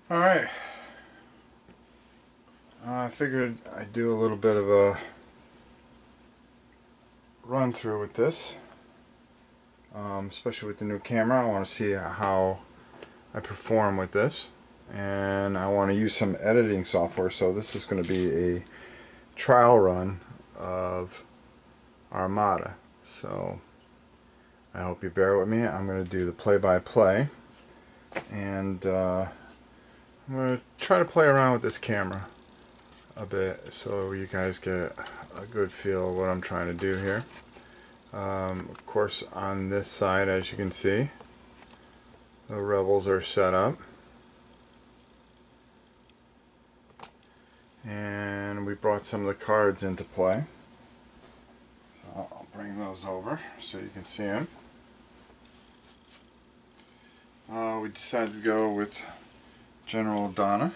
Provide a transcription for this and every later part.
Alright, I figured I'd do a little bit of a run through with this, especially with the new camera. I want to see how I perform with this, and I want to use some editing software, so this is going to be a trial run of Armada. So I hope you bear with me. I'm going to do the play-by-play, and I'm going to try to play around with this camera a bit so you guys get a good feel of what I'm trying to do here. Of course, on this side, as you can see, the rebels are set up, and we brought some of the cards into play. So I'll bring those over so you can see them. We decided to go with General Donna.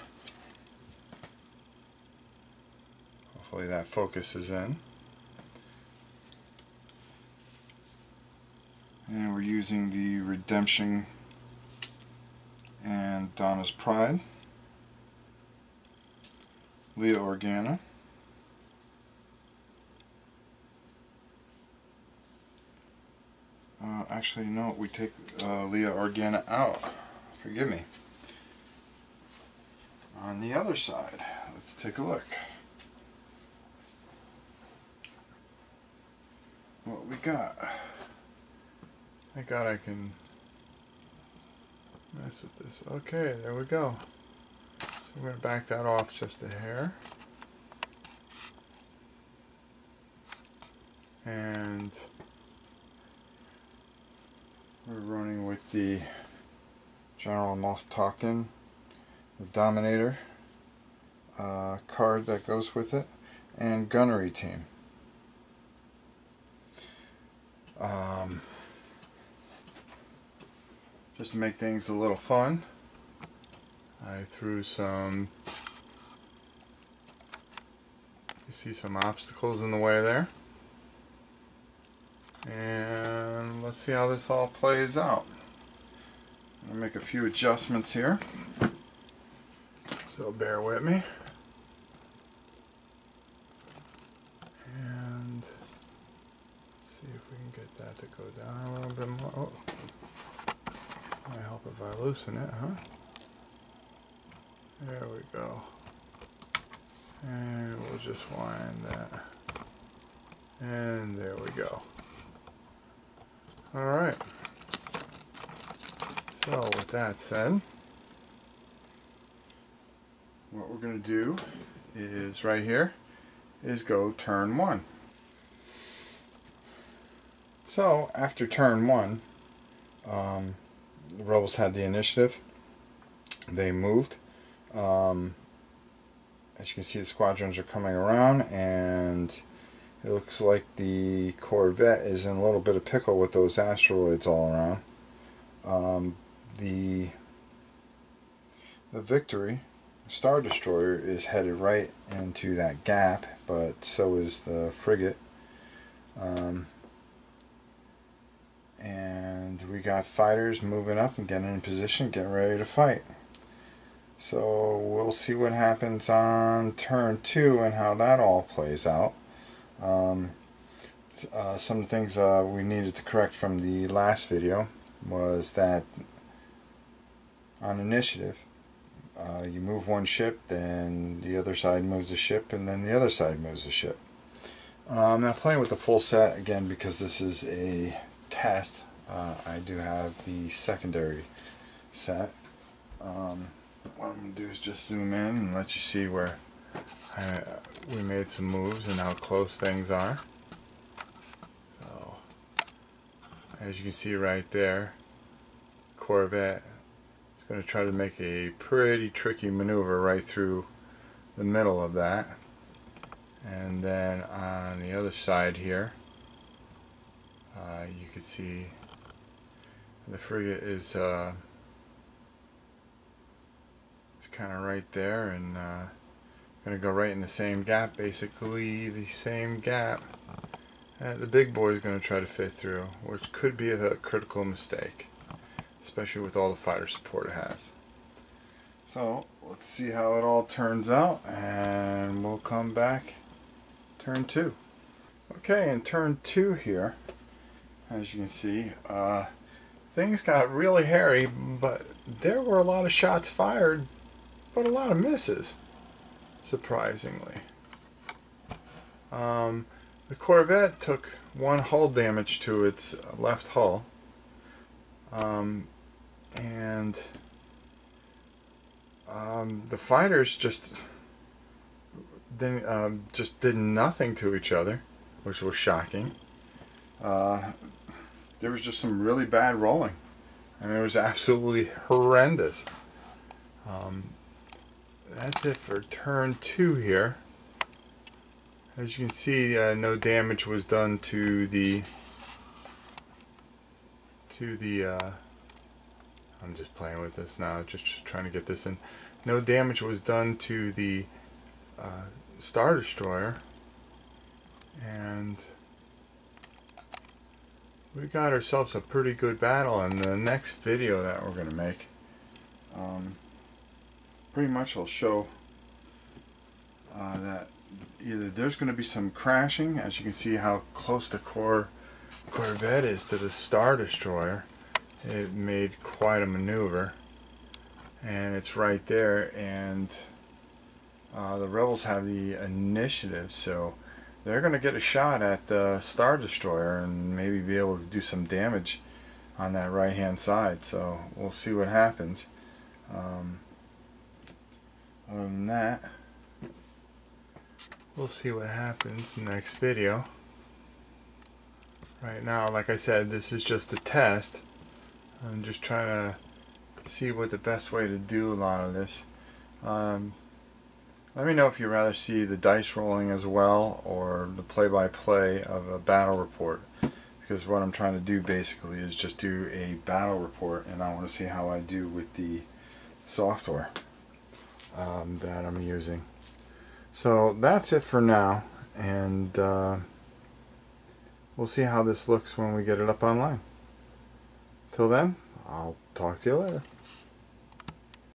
Hopefully that focuses in. And we're using the Redemption and Donna's Pride. Leah Organa. Actually, no, we take Leah Organa out. Forgive me. On the other side, let's take a look. What we got. Thank God I can mess with this. Okay, there we go. So we're going to back that off just a hair. And we're running with the General Moff Tarkin, the Dominator card that goes with it, and Gunnery Team. Just to make things a little fun, I threw some, you see some obstacles in the way there. And let's see how this all plays out. I'm going to make a few adjustments here, so bear with me. And let's see if we can get that to go down a little bit more. Oh. Might help if I loosen it, huh? There we go. And we'll just wind that. And there we go. Alright. So with that said, what we're going to do is right here is go turn 1. So after turn 1, the rebels had the initiative. They moved. As you can see, the squadrons are coming around, and it looks like the Corvette is in a little bit of pickle with those asteroids all around. The Victory Star Destroyer is headed right into that gap, but so is the frigate. And we got fighters moving up and getting in position, getting ready to fight. So we'll see what happens on turn 2 and how that all plays out. Some of the things we needed to correct from the last video was that on initiative, you move one ship, then the other side moves a ship, and then the other side moves a ship. I'm not playing with the full set again because this is a test. I do have the secondary set. What I'm going to do is just zoom in and let you see where we made some moves and how close things are. So as you can see right there, Corvette is going to try to make a pretty tricky maneuver right through the middle of that. And then on the other side here, you can see the frigate is kind of right there, and going to go right in the same gap, basically the same gap that the big boy is going to try to fit through, which could be a critical mistake, especially with all the fighter support it has. So let's see how it all turns out, and we'll come back turn 2. Okay, in turn 2 here, as you can see, things got really hairy, but there were a lot of shots fired, but a lot of misses, surprisingly. The Corvette took 1 hull damage to its left hull, and the fighters just did nothing to each other, which was shocking. There was just some really bad rolling, and it was absolutely horrendous. That's it for turn 2 here. As you can see, no damage was done to the I'm just playing with this now, just trying to get this in. No damage was done to the Star Destroyer, and we got ourselves a pretty good battle in the next video that we're going to make. Pretty much I'll show that either there's going to be some crashing, as you can see how close the Corvette is to the Star Destroyer. It made quite a maneuver, and it's right there, and the Rebels have the initiative, so they're going to get a shot at the Star Destroyer and maybe be able to do some damage on that right hand side. So we'll see what happens. Other than that, we'll see what happens next video. Right now, like I said, this is just a test. I'm just trying to see what the best way to do a lot of this. Let me know if you'd rather see the dice rolling as well, or the play-by-play of a battle report, because what I'm trying to do basically is just do a battle report, and I want to see how I do with the software that I'm using. So that's it for now, and we'll see how this looks when we get it up online. Till then, I'll talk to you later.